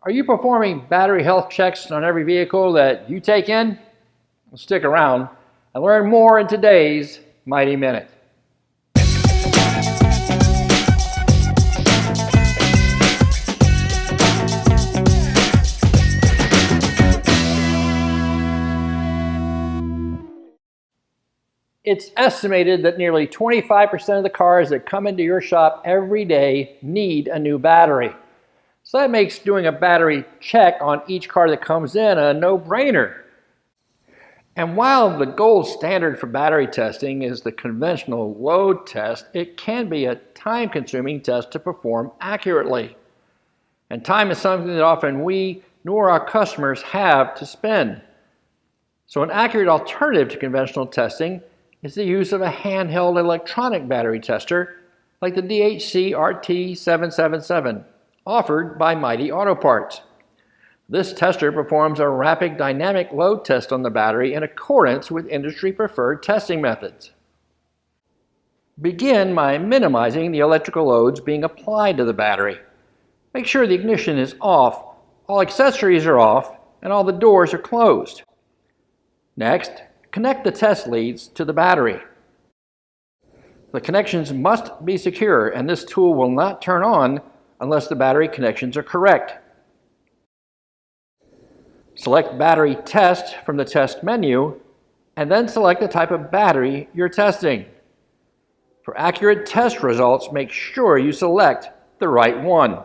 Are you performing battery health checks on every vehicle that you take in? Well, stick around and learn more in today's Mighty Minute. It's estimated that nearly 25% of the cars that come into your shop every day need a new battery. So that makes doing a battery check on each car that comes in a no-brainer. And while the gold standard for battery testing is the conventional load test, it can be a time-consuming test to perform accurately. And time is something that often we nor our customers have to spend. So an accurate alternative to conventional testing is the use of a handheld electronic battery tester like the DHC RT777 offered by Mighty Auto Parts. This tester performs a rapid dynamic load test on the battery in accordance with industry-preferred testing methods. Begin by minimizing the electrical loads being applied to the battery. Make sure the ignition is off, all accessories are off, and all the doors are closed. Next, connect the test leads to the battery. The connections must be secure, and this tool will not turn on unless the battery connections are correct. Select Battery Test from the test menu, and then select the type of battery you're testing. For accurate test results, make sure you select the right one.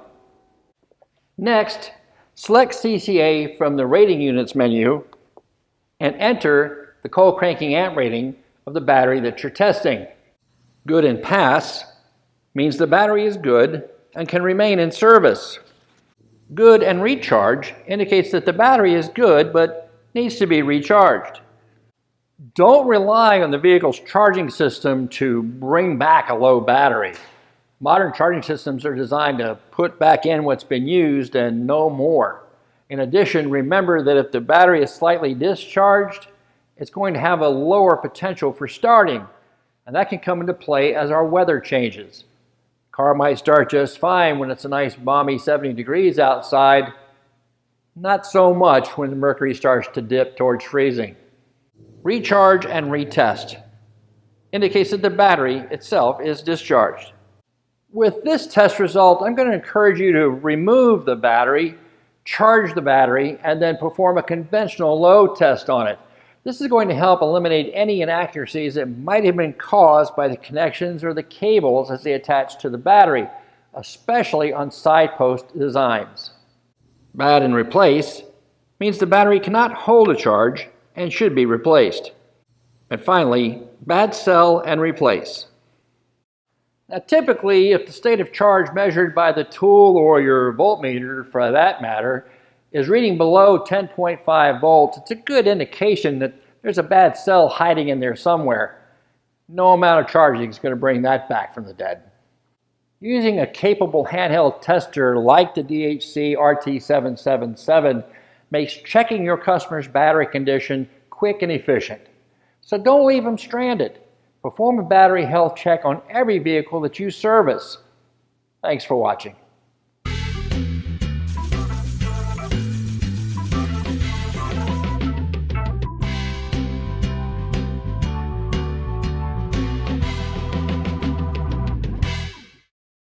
Next, select CCA from the Rating Units menu and enter the cold cranking amp rating of the battery that you're testing. Good and pass means the battery is good and can remain in service. Good and recharge indicates that the battery is good but needs to be recharged. Don't rely on the vehicle's charging system to bring back a low battery. Modern charging systems are designed to put back in what's been used and no more. In addition, remember that if the battery is slightly discharged, it's going to have a lower potential for starting, and that can come into play as our weather changes. Car might start just fine when it's a nice balmy 70 degrees outside, not so much when the mercury starts to dip towards freezing. Recharge and retest indicates that the battery itself is discharged. With this test result, I'm going to encourage you to remove the battery, charge the battery, and then perform a conventional load test on it. This is going to help eliminate any inaccuracies that might have been caused by the connections or the cables as they attach to the battery, especially on side post designs. Bad and replace means the battery cannot hold a charge and should be replaced. And finally, bad cell and replace. Now, typically, if the state of charge measured by the tool or your voltmeter, for that matter, is reading below 10.5 volts, it's a good indication that there's a bad cell hiding in there somewhere. No amount of charging is going to bring that back from the dead. Using a capable handheld tester like the DHC RT777 makes checking your customer's battery condition quick and efficient. So don't leave them stranded. Perform a battery health check on every vehicle that you service. Thanks for watching.